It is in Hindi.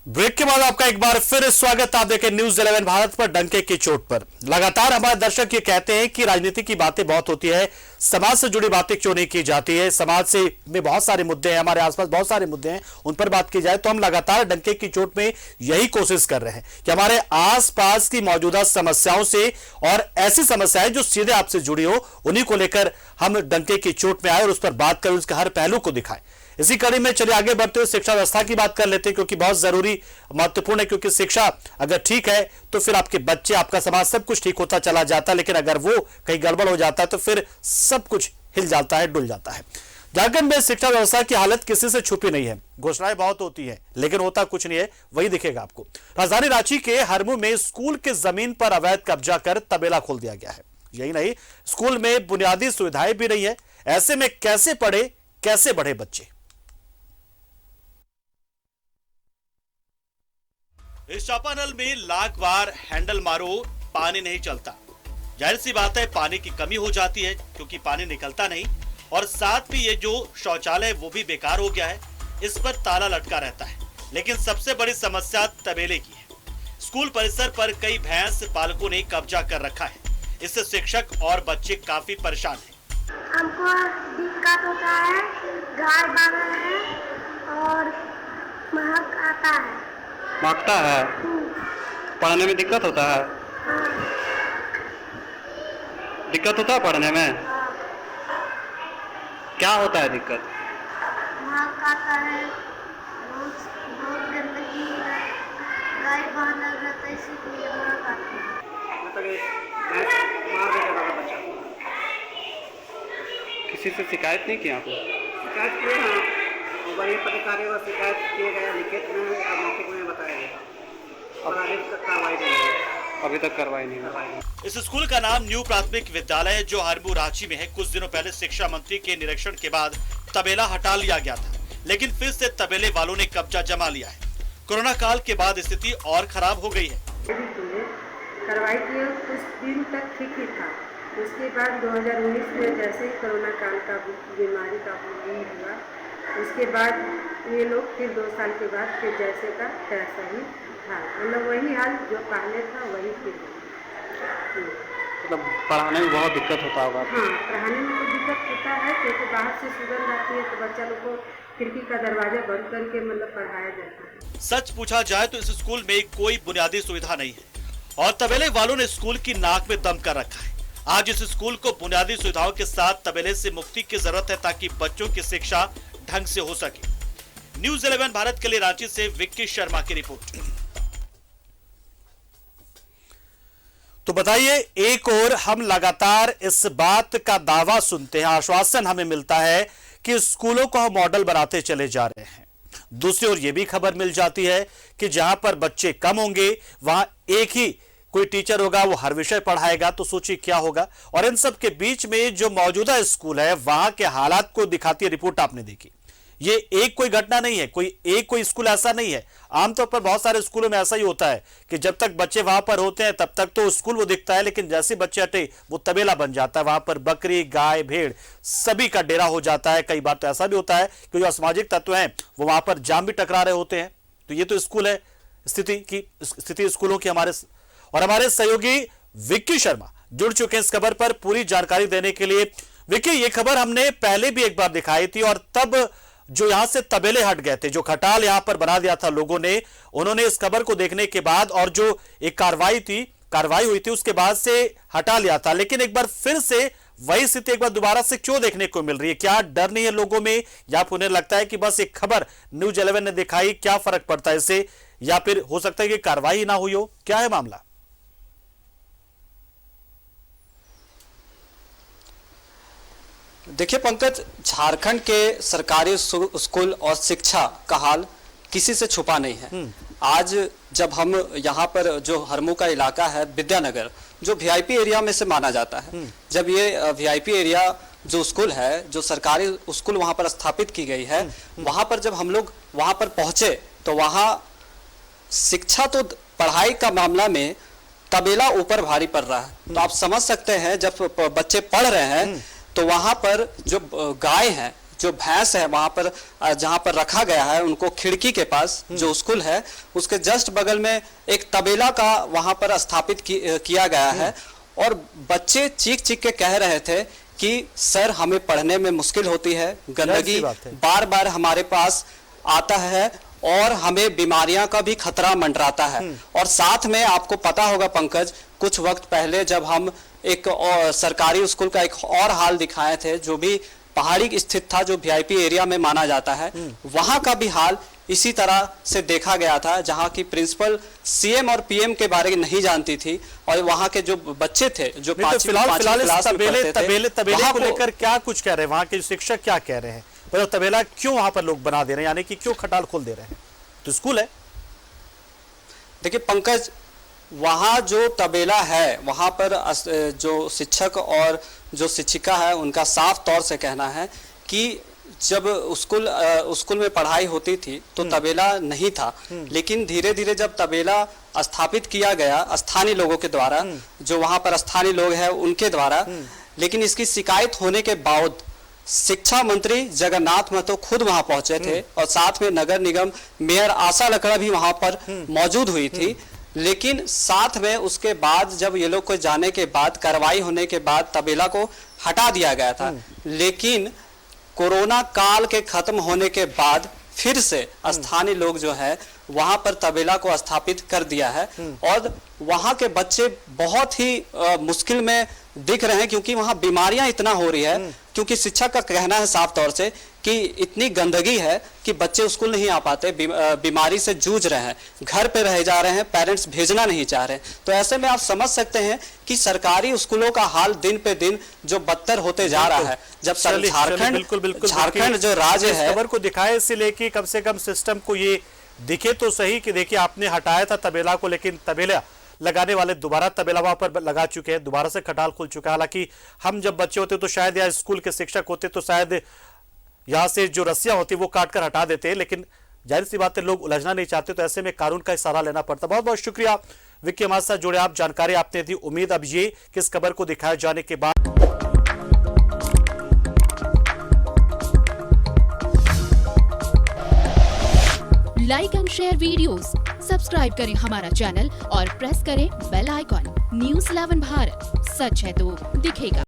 ब्रेक के बाद आपका एक बार फिर स्वागत। आप देखें न्यूज 11 भारत पर डंके की चोट पर। लगातार हमारे दर्शक ये कहते हैं कि राजनीति की बातें बहुत होती है, समाज से जुड़ी बातें क्यों नहीं की जाती है। समाज से में बहुत सारे मुद्दे हैं, हमारे आसपास बहुत सारे मुद्दे हैं, उन पर बात की जाए। तो हम लगातार डंके की चोट में यही कोशिश कर रहे हैं कि हमारे आसपास की मौजूदा समस्याओं से और ऐसी समस्याएं जो सीधे आपसे जुड़ी हो, उन्हीं को लेकर हम डंके की चोट में आए और उस पर बात करें, उसके हर पहलू को दिखाएं। इसी कड़ी में चलिए आगे बढ़ते हुए शिक्षा व्यवस्था की बात कर लेते हैं, क्योंकि बहुत जरूरी महत्वपूर्ण है। क्योंकि शिक्षा अगर ठीक है तो फिर आपके बच्चे, आपका समाज, सब कुछ ठीक होता चला जाता है। लेकिन अगर वो कहीं गड़बड़ हो जाता है तो फिर सब कुछ हिल जाता है, डुल जाता है। झारखंड में शिक्षा व्यवस्था की हालत किसी से छुपी नहीं है। घोषणाएं बहुत होती हैं लेकिन होता कुछ नहीं है, वही दिखेगा आपको। राजधानी रांची के हरमू में स्कूल की जमीन पर अवैध कब्जा कर तबेला खोल दिया गया है। यही नहीं, स्कूल में बुनियादी सुविधाएं भी नहीं है। ऐसे में कैसे पढ़े, कैसे बढ़े बच्चे। इस चापानल में लाख बार हैंडल मारो, पानी नहीं चलता। जाहिर सी बात है, पानी की कमी हो जाती है क्योंकि पानी निकलता नहीं। और साथ भी ये जो शौचालय वो भी बेकार हो गया है, इस पर ताला लटका रहता है। लेकिन सबसे बड़ी समस्या तबेले की है। स्कूल परिसर पर कई भैंस पालकों ने कब्जा कर रखा है। इससे शिक्षक और बच्चे काफी परेशान हैं। हमको दिक्कत होता है, गाय बांधना है और महक आता है। महकता है, पढ़ने में दिक्कत होता है। दिक्कत होता है पढ़ने में। क्या होता है दिक्कत? महक आता है, बहुत गंदगी है, गाय बांधना रहता है, इसीलिए महक आता है। किसी से शिकायत नहीं किया आपने? शिकायत किए हैं, बड़े पदाधिकारी और शिकायत किए गए, लिखित में मौखिक में बताया गया और अभी तक कार्रवाई नहीं हुई। अभी तक कार्रवाई नहीं हुई। इस स्कूल का नाम न्यू प्राथमिक विद्यालय है, जो हरमू रांची में है। कुछ दिनों पहले शिक्षा मंत्री के निरीक्षण के बाद तबेला हटा लिया गया था, लेकिन फिर से तबेले वालों ने कब्जा जमा लिया है। कोरोना काल के बाद स्थिति और खराब हो गई है। कार्रवाई किए, कुछ दिन तक ठीक ही था। उसके बाद 2019 में जैसे ही कोरोना काल का बीमारी का हुआ, उसके बाद ये लोग फिर 2 साल के बाद फिर जैसे का तैसा ही था। मतलब वही हाल जो पहले था वही फिर। मतलब पढ़ाने में बहुत दिक्कत होता होगा। हाँ, पढ़ाने में तो दिक्कत होता है क्योंकि बाहर से सुगंध आती है तो बच्चा लोग को खिड़की का दरवाजा बंद करके मतलब पढ़ाया जाता है। सच पूछा जाए तो इस स्कूल में कोई बुनियादी सुविधा नहीं है और तबेले वालों ने स्कूल की नाक में दम कर रखा है। आज इस स्कूल को बुनियादी सुविधाओं के साथ तबेले से मुक्ति की जरूरत है, ताकि बच्चों की शिक्षा ढंग से हो सके। न्यूज 11 भारत के लिए रांची से विक्की शर्मा की रिपोर्ट। तो बताइए, एक और हम लगातार इस बात का दावा सुनते हैं, आश्वासन हमें मिलता है कि स्कूलों को हम मॉडल बनाते चले जा रहे हैं। दूसरी ओर यह भी खबर मिल जाती है कि जहां पर बच्चे कम होंगे वहां एक ही कोई टीचर होगा, वो हर विषय पढ़ाएगा। तो सोचिए क्या होगा। और इन सब के बीच में जो मौजूदा स्कूल है, वहां के हालात को दिखाती रिपोर्ट आपने देखी। ये एक कोई घटना नहीं है, कोई स्कूल ऐसा नहीं है। आमतौर पर बहुत सारे स्कूलों में ऐसा ही होता है कि जब तक बच्चे वहां पर होते हैं तब तक तो स्कूल वो दिखता है, लेकिन जैसे बच्चे हटे वो तबेला बन जाता है। वहां पर बकरी, गाय, भेड़ सभी का डेरा हो जाता है। कई बार तो ऐसा भी होता है कि जो असामाजिक तत्व हैं वो वहां पर जाम भी टकरा रहे होते हैं। तो ये तो स्कूल है, स्थिति स्कूलों की। हमारे सहयोगी विक्की शर्मा जुड़ चुके हैं इस खबर पर पूरी जानकारी देने के लिए। विक्की, ये खबर हमने पहले भी एक बार दिखाई थी और तब जो यहां से तबेले हट गए थे, जो खटाल यहां पर बना दिया था लोगों ने, उन्होंने इस खबर को देखने के बाद और जो एक कार्रवाई हुई थी उसके बाद से हटा लिया था। लेकिन एक बार फिर से वही स्थिति एक बार दोबारा से क्यों देखने को मिल रही है? क्या डर नहीं है लोगों में, या उन्हें लगता है कि बस एक खबर न्यूज 11 ने दिखाई, क्या फर्क पड़ता है इससे, या फिर हो सकता है कि कार्रवाई ना हुई हो? क्या है मामला? देखिए पंकज, झारखंड के सरकारी स्कूल और शिक्षा का हाल किसी से छुपा नहीं है। आज जब हम यहाँ पर जो हरमू का इलाका है, विद्यानगर, जो वीआईपी एरिया में से माना जाता है, जब ये वीआईपी एरिया जो स्कूल है, जो सरकारी स्कूल वहाँ पर स्थापित की गई है, वहाँ पर जब हम लोग वहाँ पर पहुंचे तो वहाँ शिक्षा तो पढ़ाई का मामला में तबेला ऊपर भारी पड़ रहा है। तो आप समझ सकते हैं जब बच्चे पढ़ रहे हैं तो वहां पर जो गाय हैं, जो भैंस है वहां पर जहां पर रखा गया है, उनको खिड़की के पास जो स्कूल है उसके जस्ट बगल में एक तबेला का वहां पर स्थापित किया गया है। और बच्चे चीख चीख के कह रहे थे कि सर हमें पढ़ने में मुश्किल होती है, गंदगी बार बार हमारे पास आता है और हमें बीमारियां का भी खतरा मंडराता है। और साथ में आपको पता होगा पंकज, कुछ वक्त पहले जब हम एक सरकारी स्कूल का एक और हाल दिखाए थे जो भी पहाड़ी स्थित था, जो वीआईपी एरिया में माना जाता है, वहां का भी हाल इसी तरह से देखा गया था, जहां की प्रिंसिपल सीएम और पीएम के बारे में नहीं जानती थी और वहां के जो बच्चे थे जो तबेले को लेकर क्या कुछ कह रहे हैं, वहां के शिक्षक क्या कह रहे हैं, मतलब तबेला क्यों वहां पर लोग बना दे रहे हैं, यानी कि क्यों खटाल खोल दे रहे हैं? तो स्कूल है। देखिए पंकज, वहाँ जो तबेला है वहाँ पर जो शिक्षक और जो शिक्षिका है उनका साफ तौर से कहना है कि जब स्कूल में पढ़ाई होती थी तो तबेला नहीं था, लेकिन धीरे धीरे जब तबेला स्थापित किया गया स्थानीय लोगों के द्वारा, जो वहाँ पर स्थानीय लोग हैं उनके द्वारा, लेकिन इसकी शिकायत होने के बाद शिक्षा मंत्री जगन्नाथ महतो खुद वहां पहुंचे थे और साथ में नगर निगम मेयर आशा लकड़ा भी वहां पर मौजूद हुई थी। लेकिन साथ में उसके बाद जब ये लोग को जाने के बाद, कार्रवाई होने के बाद तबेला को हटा दिया गया था। लेकिन कोरोना काल के खत्म होने के बाद फिर से स्थानीय लोग जो है वहां पर तबेला को स्थापित कर दिया है और वहां के बच्चे बहुत ही मुश्किल में दिख रहे हैं, क्योंकि वहां बीमारियां इतना हो रही है, क्योंकि शिक्षक का कहना है साफ तौर से कि इतनी गंदगी है कि बच्चे स्कूल नहीं आ पाते, बीमारी से जूझ रहे हैं, घर पे रह जा रहे हैं, पेरेंट्स भेजना नहीं चाह रहे। तो ऐसे में आप समझ सकते हैं कि सरकारी स्कूलों का हाल दिन पे दिन जो बदतर होते जा रहा है। जब झारखंड जो राज्य है, खबर को दिखाए इसलिए कि कम से कम सिस्टम को ये दिखे तो सही कि देखिए आपने हटाया था तबेला को, लेकिन तबेला लगाने वाले दोबारा तबेला वहां पर लगा चुके हैं, दोबारा से खटाल खुल चुका है। हालांकि हम जब बच्चे होते तो शायद या स्कूल के शिक्षक होते तो शायद यहां से जो रस्सियां होती वो काट कर हटा देते, लेकिन जाहिर सी बात है लोग उलझना नहीं चाहते, तो ऐसे में कानून का सहारा लेना पड़ता। बहुत बहुत शुक्रिया विक्की, हमारे साथ जुड़े, आप जानकारी आपने दी। उम्मीद अब ये कि इस खबर को दिखाए जाने के बाद like and share videos, subscribe करें हमारा चैनल और प्रेस करें बेल आइकॉन। न्यूज़ 11 भारत, सच है तो दिखेगा।